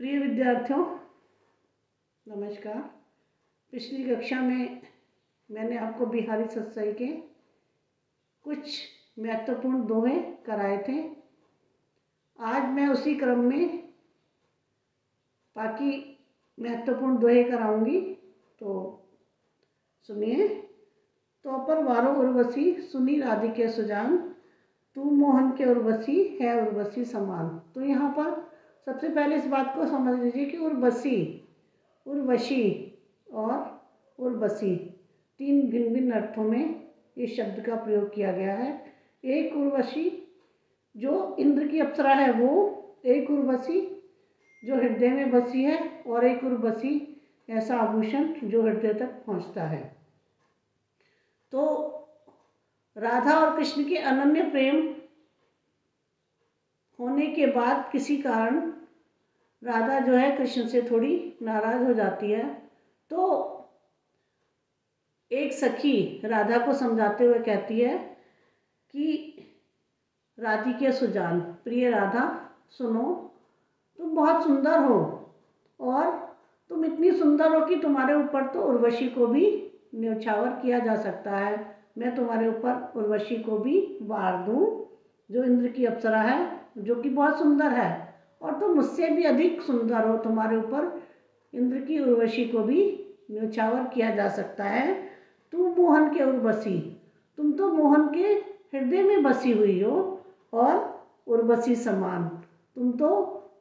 प्रिय विद्यार्थियों, नमस्कार। पिछली कक्षा में मैंने आपको बिहारी सत्सई के कुछ महत्वपूर्ण दोहे कराए थे। आज मैं उसी क्रम में बाकी महत्वपूर्ण दोहे कराऊंगी, तो सुनिए। तो पर वारो उर्वशी सुनी राधिके सुजान, तू मोहन के उर्वशी है उर्वशी समान। तो यहाँ पर सबसे पहले इस बात को समझ लीजिए कि उर्वशी, उर्वशी और उर्वशी तीन भिन्न भिन्न अर्थों में इस शब्द का प्रयोग किया गया है। एक उर्वशी जो इंद्र की अप्सरा है वो, एक उर्वशी जो हृदय में बसी है, और एक उर्वशी ऐसा आभूषण जो हृदय तक पहुँचता है। तो राधा और कृष्ण के अनन्य प्रेम होने के बाद किसी कारण राधा जो है कृष्ण से थोड़ी नाराज हो जाती है। तो एक सखी राधा को समझाते हुए कहती है कि राधिके सुजान, प्रिय राधा सुनो, तुम बहुत सुंदर हो और तुम इतनी सुंदर हो कि तुम्हारे ऊपर तो उर्वशी को भी न्यौछावर किया जा सकता है। मैं तुम्हारे ऊपर उर्वशी को भी वार दूं, जो इंद्र की अप्सरा है, जो कि बहुत सुंदर है, और तुम मुझसे भी अधिक सुंदर हो। तुम्हारे ऊपर इंद्र की उर्वशी को भी न्यौछावर किया जा सकता है। तू मोहन के उर्वशी, तुम तो मोहन के हृदय में बसी हुई हो, और उर्वशी समान, तुम तो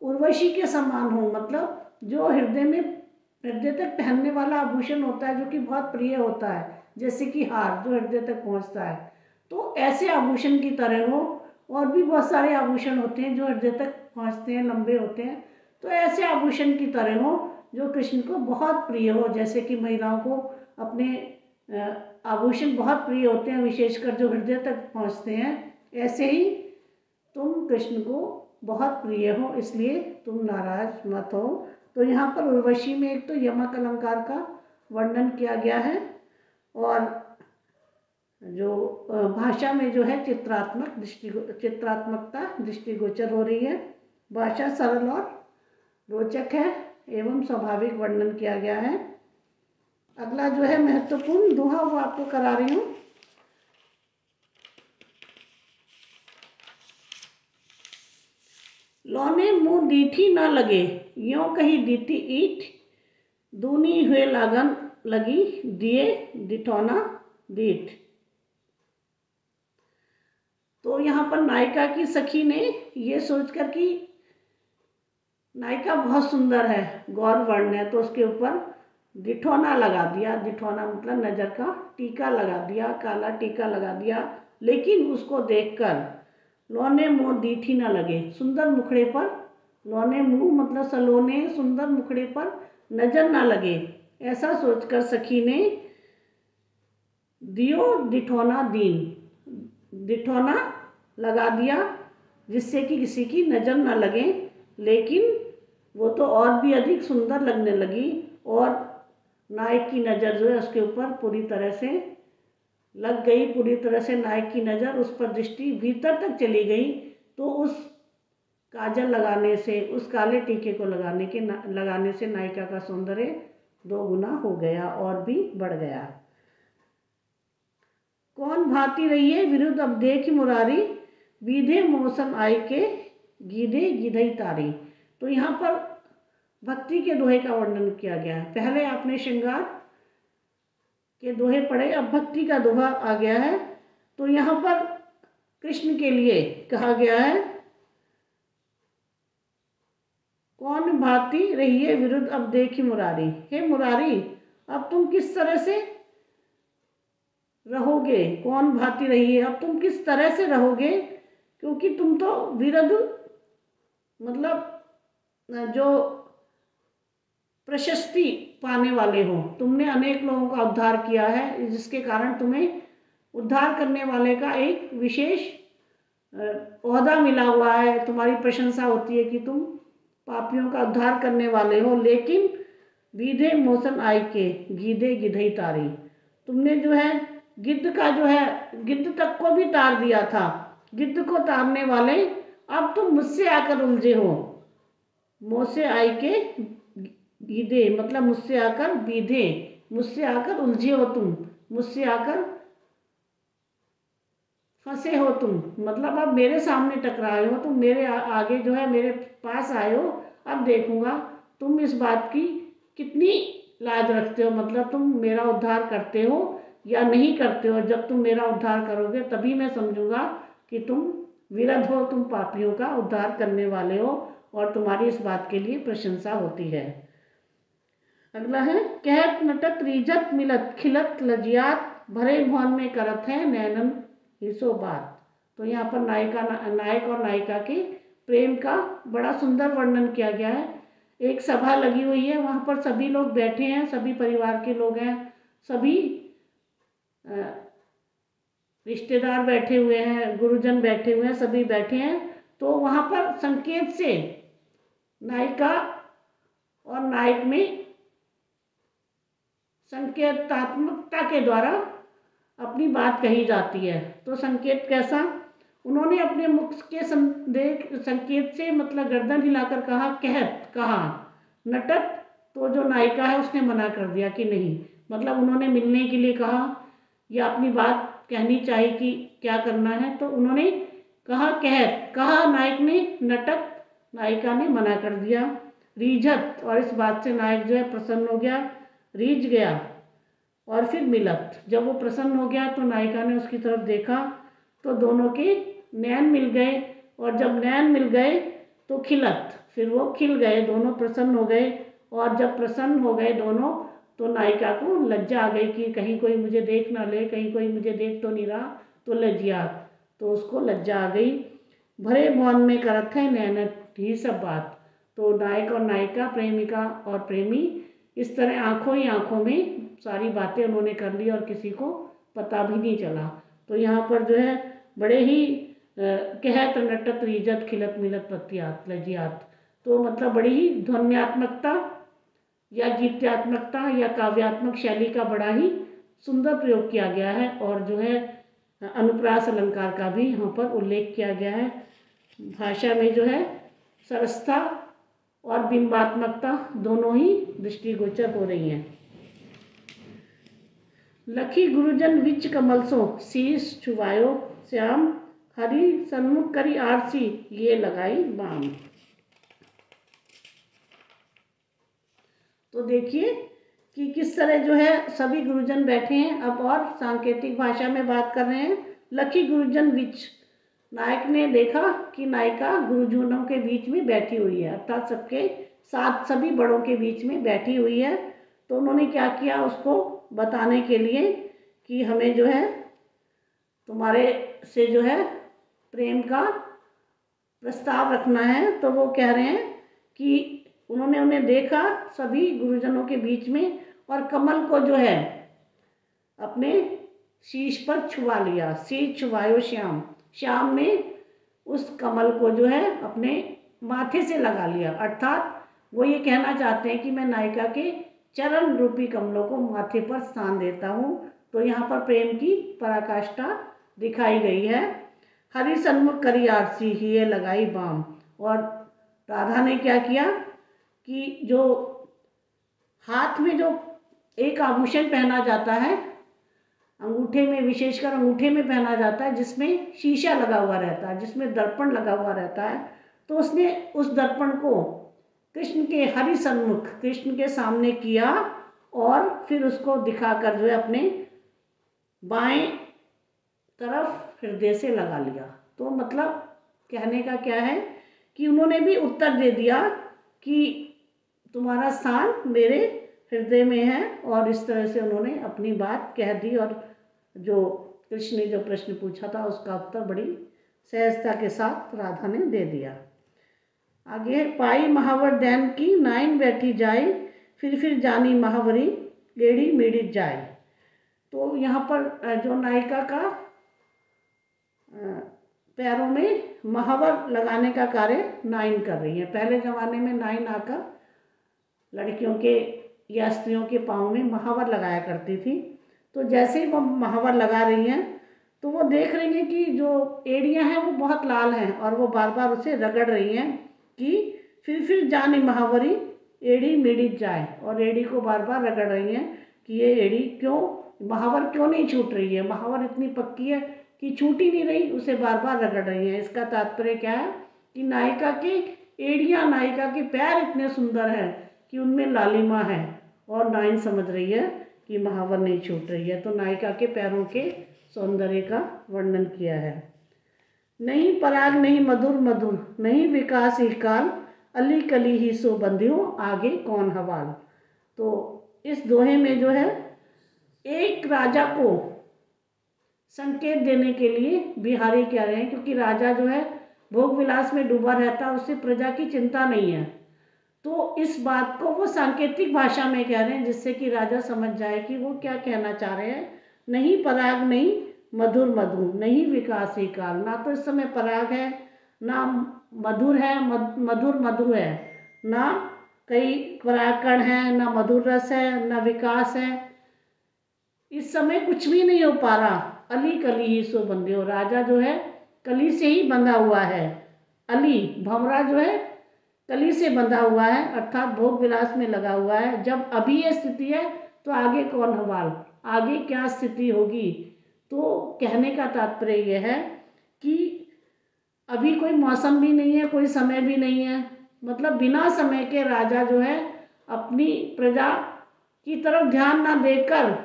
उर्वशी के समान हो। मतलब जो हृदय तक पहनने वाला आभूषण होता है, जो कि बहुत प्रिय होता है, जैसे कि हार जो हृदय तक पहुंचता है, तो ऐसे आभूषण की तरह हो। और भी बहुत सारे आभूषण होते हैं जो हृदय तक पहुंचते हैं, लंबे होते हैं। तो ऐसे आभूषण की तरह हो जो कृष्ण को बहुत प्रिय हो। जैसे कि महिलाओं को अपने आभूषण बहुत प्रिय होते हैं, विशेषकर जो हृदय तक पहुंचते हैं, ऐसे ही तुम कृष्ण को बहुत प्रिय हो, इसलिए तुम नाराज मत हो। तो यहाँ पर उर्वशी में एक तो यमक अलंकार का वर्णन किया गया है, और जो भाषा में जो है चित्रात्मकता दृष्टिगोचर हो रही है। भाषा सरल और रोचक है एवं स्वाभाविक वर्णन किया गया है। अगला जो है महत्वपूर्ण दोहा वो आपको करा रही हूँ। लौने मुँह दीठी न लगे, यों कही दीठी ईट, दूनी हुए लागन लगी, दिए दिठौना दीठ। तो यहाँ पर नायिका की सखी ने ये सोचकर कि नायिका बहुत सुंदर है, गौर वर्ण है, तो उसके ऊपर दिठौना लगा दिया। दिठौना मतलब नज़र का टीका लगा दिया, काला टीका लगा दिया। लेकिन उसको देखकर लौने मुँह दीठी न लगे, सुंदर मुखड़े पर, लौने मुँह मतलब सलोने सुंदर मुखड़े पर नजर ना लगे, ऐसा सोचकर सखी ने दियो दिठौना दीन, दिठौना लगा दिया जिससे कि किसी की नज़र ना लगे। लेकिन वो तो और भी अधिक सुंदर लगने लगी, और नायक की नज़र जो है उसके ऊपर पूरी तरह से लग गई। पूरी तरह से नायक की नज़र उस पर, दृष्टि भीतर तक चली गई। तो उस काजल लगाने से, उस काले टीके को लगाने से नायिका का सौंदर्य 2 गुना हो गया और भी बढ़ गया। कौन भाती रही है विरुद्ध अब देख मुरारी, बीधे मौसम आई के गीधे गिधई तारी। तो यहाँ पर भक्ति के दोहे का वर्णन किया गया है। पहले आपने श्रृंगार के दोहे पढ़े, अब भक्ति का दोहा आ गया है। तो यहाँ पर कृष्ण के लिए कहा गया है, कौन भाती रही है विरुद्ध अब देखी मुरारी। हे मुरारी, अब तुम किस तरह से रहोगे। कौन भाती रही है, अब तुम किस तरह से रहोगे, क्योंकि तुम तो विरुद्ध मतलब जो प्रशस्ति पाने वाले हो। तुमने अनेक लोगों का उद्धार किया है, जिसके कारण तुम्हें उद्धार करने वाले का एक विशेष ओहदा मिला हुआ है। तुम्हारी प्रशंसा होती है कि तुम पापियों का उद्धार करने वाले हो। लेकिन बीधे मौसम आई के गीधे गिधई तारी, तुमने जो है गिद्ध का जो है, गिद्ध तक को भी तार दिया था। गिद्ध को तारने वाले अब तुम मुझसे आकर उलझे हो। मुझसे आई के बीधे, मतलब मुझसे आकर बीधे, मुझसे आकर उलझे हो तुम, मुझसे आकर फंसे हो तुम, मतलब अब मेरे सामने टकराए हो तुम, मेरे आगे जो है मेरे पास आए हो। अब देखूंगा तुम इस बात की कितनी लाज रखते हो, मतलब तुम मेरा उद्धार करते हो या नहीं करते हो। जब तुम मेरा उद्धार करोगे तभी मैं समझूंगा कि तुम विरध हो, तुम पापियों का उद्धार करने वाले हो, और तुम्हारी इस बात के लिए प्रशंसा होती है। अगला है, कहत नटत रीझत मिलत खिलत लजियात, भरे भवन में करत है नैनन हिसो बात। तो यहाँ पर नायक और नायिका के प्रेम का बड़ा सुंदर वर्णन किया गया है। एक सभा लगी हुई है, वहाँ पर सभी लोग बैठे हैं, सभी परिवार के लोग हैं, सभी रिश्तेदार बैठे हुए हैं, गुरुजन बैठे हुए हैं, सभी बैठे हैं। तो वहाँ पर संकेत से नायिका और नायक में संकेतात्मकता के द्वारा अपनी बात कही जाती है। तो संकेत कैसा, उन्होंने अपने मुख के संकेत से, मतलब गर्दन हिलाकर कहा, कहत कहा, नटत तो जो नायिका है उसने मना कर दिया कि नहीं, मतलब उन्होंने मिलने के लिए कहा या अपनी बात कहनी चाहिए कि क्या करना है, तो उन्होंने कहा, कहत कहा नायक ने, नटत नायिका ने मना कर दिया, रीझत और इस बात से नायक जो है प्रसन्न हो गया, रीझ गया, और फिर मिलत, जब वो प्रसन्न हो गया तो नायिका ने उसकी तरफ देखा तो दोनों के नैन मिल गए, और जब नैन मिल गए तो खिलत, फिर वो खिल गए, दोनों प्रसन्न हो गए। और जब प्रसन्न हो गए दोनों तो नायिका को लज्जा आ गई कि कहीं कोई मुझे देख ना ले, कहीं कोई मुझे देख तो नहीं रहा, तो लज्जिया, तो उसको लज्जा आ गई। भरे भवन में करत है नैन ही सब बात। तो नायक और नायिका, प्रेमिका और प्रेमी, इस तरह आंखों ही आंखों में सारी बातें उन्होंने कर ली और किसी को पता भी नहीं चला। तो यहाँ पर जो है बड़े ही कहत नटत रीझत खिलत मिलत पत्तियात लजियात, तो मतलब बड़ी ही ध्वन्यात्मकता या गीत्यात्मकता या काव्यात्मक शैली का बड़ा ही सुंदर प्रयोग किया गया है, और जो है अनुप्रास अलंकार का भी यहाँ पर उल्लेख किया गया है। भाषा में जो है सरसता और बिंबात्मकता दोनों ही दृष्टिगोचर हो रही हैं। लखी गुरुजन विच कमल सो शीश छुवायो श्याम, हरि सन्मुख करी आरसी ये लगाई बाम। तो देखिए कि किस तरह जो है सभी गुरुजन बैठे हैं। अब और सांकेतिक भाषा में बात कर रहे हैं। लखी गुरुजन विच, नायक ने देखा कि नायिका गुरुजनों के बीच में बैठी हुई है, अर्थात सबके साथ सभी बड़ों के बीच में बैठी हुई है। तो उन्होंने क्या किया, उसको बताने के लिए कि हमें जो है तुम्हारे से जो है प्रेम का प्रस्ताव रखना है। तो वो कह रहे हैं कि उन्होंने उन्हें देखा सभी गुरुजनों के बीच में, और कमल को जो है अपने शीश पर छुआ लिया, शीश छुवायो श्याम, श्याम ने उस कमल को जो है अपने माथे से लगा लिया, अर्थात वो ये कहना चाहते हैं कि मैं नायिका के चरण रूपी कमलों को माथे पर स्थान देता हूँ। तो यहाँ पर प्रेम की पराकाष्ठा दिखाई गई है। हरि सन्मुख करी आरसी ही लगाई बाम, और राधा ने क्या किया कि जो हाथ में जो एक आभूषण पहना जाता है, अंगूठे में, विशेषकर अंगूठे में पहना जाता है, जिसमें शीशा लगा हुआ रहता है, जिसमें दर्पण लगा हुआ रहता है, तो उसने उस दर्पण को कृष्ण के हरि सन्मुख, कृष्ण के सामने किया, और फिर उसको दिखाकर जो है अपने बाएं तरफ हृदय से लगा लिया। तो मतलब कहने का क्या है कि उन्होंने भी उत्तर दे दिया कि तुम्हारा स्थान मेरे हृदय में है, और इस तरह से उन्होंने अपनी बात कह दी, और जो कृष्ण ने जो प्रश्न पूछा था उसका उत्तर बड़ी सहजता के साथ राधा ने दे दिया। आगे, पाई महावर दैन की नाइन बैठी जाए, फिर जानी महावरी गेड़ी मेड़ी जाए। तो यहाँ पर जो नायिका का पैरों में महावर लगाने का कार्य नाइन कर रही है। पहले ज़माने में नाइन आकर लड़कियों के या स्त्रियों के पाँव में महावर लगाया करती थी। तो जैसे ही वो महावर लगा रही हैं तो वो देख रही हैं कि जो एड़ियाँ हैं वो बहुत लाल हैं, और वो बार बार उसे रगड़ रही हैं कि फिर जानी महावरी एड़ी मेड़ी जाए, और एड़ी को बार बार रगड़ रही हैं कि ये एड़ी क्यों, महावर क्यों नहीं छूट रही है, महावर इतनी पक्की है कि छूट ही नहीं रही, उसे बार बार रगड़ रही हैं। इसका तात्पर्य क्या है कि नायिका की एड़ियाँ, नायिका के पैर इतने सुंदर हैं कि उनमें लालिमा है, और नाइन समझ रही है कि महावर नहीं छूट रही है। तो नायिका के पैरों के सौंदर्य का वर्णन किया है। नहीं पराग नहीं मधुर मधुर, नहीं विकास ही काल, अली कली ही सो बंधियो, आगे कौन हवाल। तो इस दोहे में जो है एक राजा को संकेत देने के लिए बिहारी कह रहे हैं, क्योंकि राजा जो है भोग विलास में डूबा रहता है, उससे प्रजा की चिंता नहीं है, तो इस बात को वो सांकेतिक भाषा में कह रहे हैं, जिससे कि राजा समझ जाए कि वो क्या कहना चाह रहे हैं। नहीं पराग नहीं मधुर मधु, नहीं विकास ही काल, ना तो इस समय पराग है, ना मधुर है, मधुर मधु है, ना कई परागकण है, ना मधुर रस है, ना विकास है, इस समय कुछ भी नहीं हो पा रहा। अली कली ही सो बंधे हो, राजा जो है कली से ही बंधा हुआ है। अली भंवरा जो है कली से बंधा हुआ है, अर्थात भोग विलास में लगा हुआ है। जब अभी ये स्थिति है तो आगे कौन हवाल, आगे क्या स्थिति होगी। तो कहने का तात्पर्य यह है कि अभी कोई मौसम भी नहीं है, कोई समय भी नहीं है, मतलब बिना समय के राजा जो है अपनी प्रजा की तरफ ध्यान ना देकर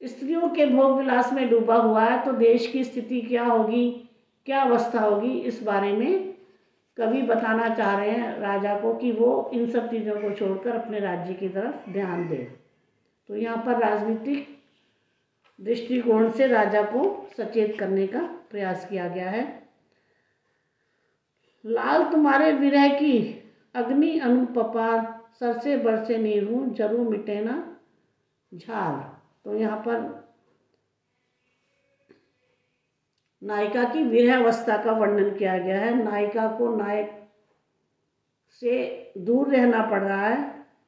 स्त्रियों के भोग विलास में डूबा हुआ है, तो देश की स्थिति क्या होगी, क्या अवस्था होगी, इस बारे में कवि बताना चाह रहे हैं राजा को कि वो इन सब चीज़ों को छोड़कर अपने राज्य की तरफ ध्यान दे। तो यहाँ पर राजनीतिक दृष्टिकोण से राजा को सचेत करने का प्रयास किया गया है। लाल तुम्हारे विरह की अग्नि अनुपपार, सर से बरसे नीरू जरूर मिटे ना झाल। तो यहाँ पर नायिका की विरह अवस्था का वर्णन किया गया है। नायिका को नायक से दूर रहना पड़ रहा है,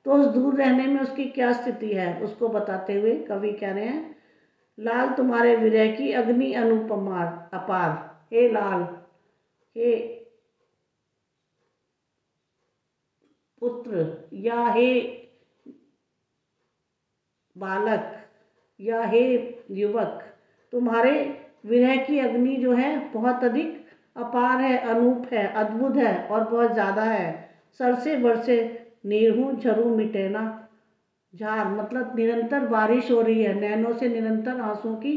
तो उस दूर रहने में उसकी क्या स्थिति है उसको बताते हुए कवि कह रहे हैं, लाल तुम्हारे विरह की अग्नि अनुपमार अपार, हे लाल, हे पुत्र, या हे बालक, या हे युवक, तुम्हारे विरह की अग्नि जो है बहुत अधिक अपार है, अनूप है, अद्भुत है और बहुत ज़्यादा है। सर से बरसे नीरहू झरू मिटेना झार, मतलब निरंतर बारिश हो रही है, नैनों से निरंतर आंसू की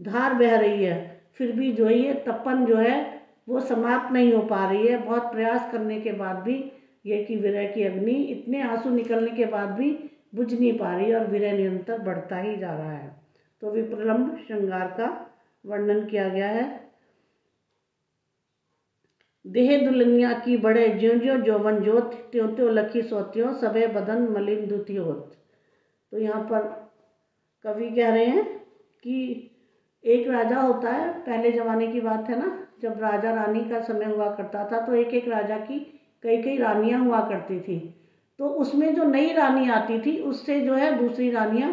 धार बह रही है, फिर भी जो ये तपन जो है वो समाप्त नहीं हो पा रही है। बहुत प्रयास करने के बाद भी ये कि विरह की अग्नि, इतने आंसू निकलने के बाद भी बुझ नहीं पा रही और विरह निरंतर बढ़ता ही जा रहा है। तो विप्रलंब श्रृंगार का वर्णन किया गया है। देह दुल्हनिया की बढ़े ज्यों ज्यों जौवन जोत, त्यों त्यों लखी सोत्यों सबे बदन मलिन दुति होत। तो यहाँ पर कवि कह रहे हैं कि एक राजा होता है, पहले ज़माने की बात है ना, जब राजा रानी का समय हुआ करता था, तो एक एक राजा की कई कई रानियाँ हुआ करती थी। तो उसमें जो नई रानी आती थी उससे जो है दूसरी रानियाँ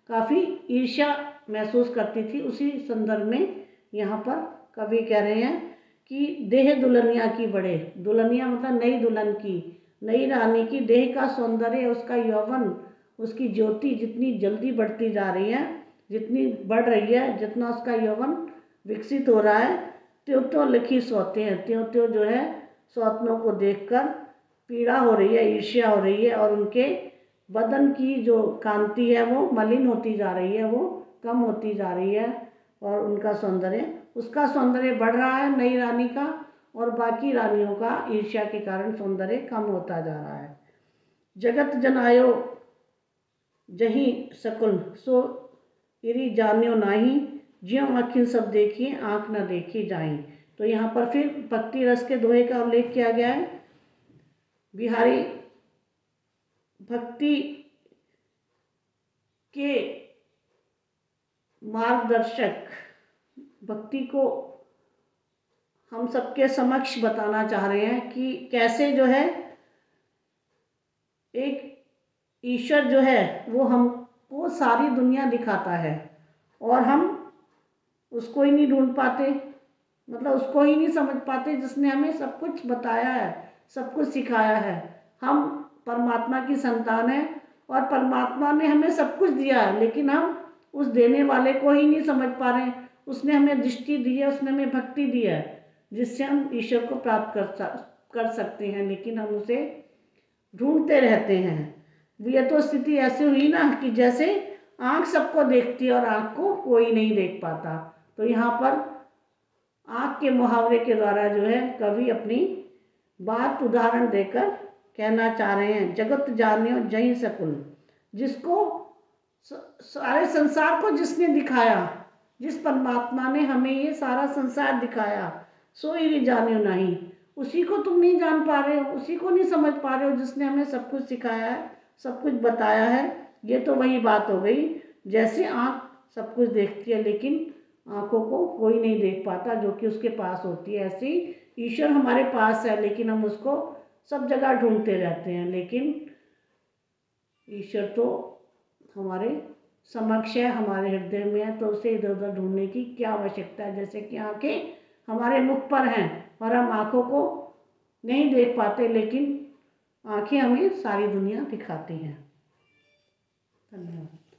काफ़ी ईर्ष्या महसूस करती थी। उसी संदर्भ में यहाँ पर कवि कह रहे हैं कि देह दुल्हनिया की बढ़े, दुल्हनिया मतलब नई दुल्हन की, नई रानी की देह का सौंदर्य, उसका यौवन, उसकी ज्योति जितनी जल्दी बढ़ती जा रही है, जितनी बढ़ रही है, जितना उसका यौवन विकसित हो रहा है, त्यों त्यों लिखी सौतें हैं, त्यों त्यों जो है सौतनों को देखकर पीड़ा हो रही है, ईर्ष्या हो रही है, और उनके बदन की जो कांति है वो मलिन होती जा रही है, वो कम होती जा रही है, और उनका सौंदर्य, उसका सौंदर्य बढ़ रहा है नई रानी का, और बाकी रानियों का ईर्ष्या के कारण सौंदर्य कम होता जा रहा है। जगत जनायो जही सकुल, सो इरी जान्यो नाही, ज्यों आँखें सब देखी आँख न देखी जाई। तो यहाँ पर फिर भक्ति रस के दोहे का उल्लेख किया गया है। बिहारी भक्ति के मार्गदर्शक, भक्ति को हम सबके समक्ष बताना चाह रहे हैं कि कैसे जो है एक ईश्वर जो है वो हमको सारी दुनिया दिखाता है और हम उसको ही नहीं ढूंढ पाते। मतलब उसको ही नहीं समझ पाते जिसने हमें सब कुछ बताया है, सब कुछ सिखाया है। हम परमात्मा की संतान हैं और परमात्मा ने हमें सब कुछ दिया है, लेकिन हम उस देने वाले को ही नहीं समझ पा रहे हैं। उसने हमें दृष्टि दी है, उसने हमें भक्ति दी है, जिससे हम ईश्वर को प्राप्त कर सकते हैं, लेकिन हम उसे ढूंढते रहते हैं। ये तो स्थिति ऐसी हुई ना कि जैसे आँख सबको देखती है और आँख को कोई नहीं देख पाता। तो यहाँ पर आँख के मुहावरे के द्वारा जो है कवि अपनी बात उदाहरण देकर कहना चाह रहे हैं, जगत जानियो जहीं सकुल। जिसको सारे संसार को जिसने दिखाया, जिस परमात्मा ने हमें ये सारा संसार दिखाया, सोई री जानियो नहीं, उसी को तुम नहीं जान पा रहे हो, उसी को नहीं समझ पा रहे हो जिसने हमें सब कुछ सिखाया है, सब कुछ बताया है। ये तो वही बात हो गई, जैसे आँख सब कुछ देखती है लेकिन आँखों को कोई नहीं देख पाता जो कि उसके पास होती है। ऐसे ही ईश्वर हमारे पास है, लेकिन हम उसको सब जगह ढूंढते रहते हैं, लेकिन ईश्वर तो हमारे समक्ष है, हमारे हृदय में है, तो उसे इधर उधर ढूंढने की क्या आवश्यकता है। जैसे कि आँखें हमारे मुख पर हैं और हम आँखों को नहीं देख पाते, लेकिन आँखें हमें सारी दुनिया दिखाती हैं। धन्यवाद।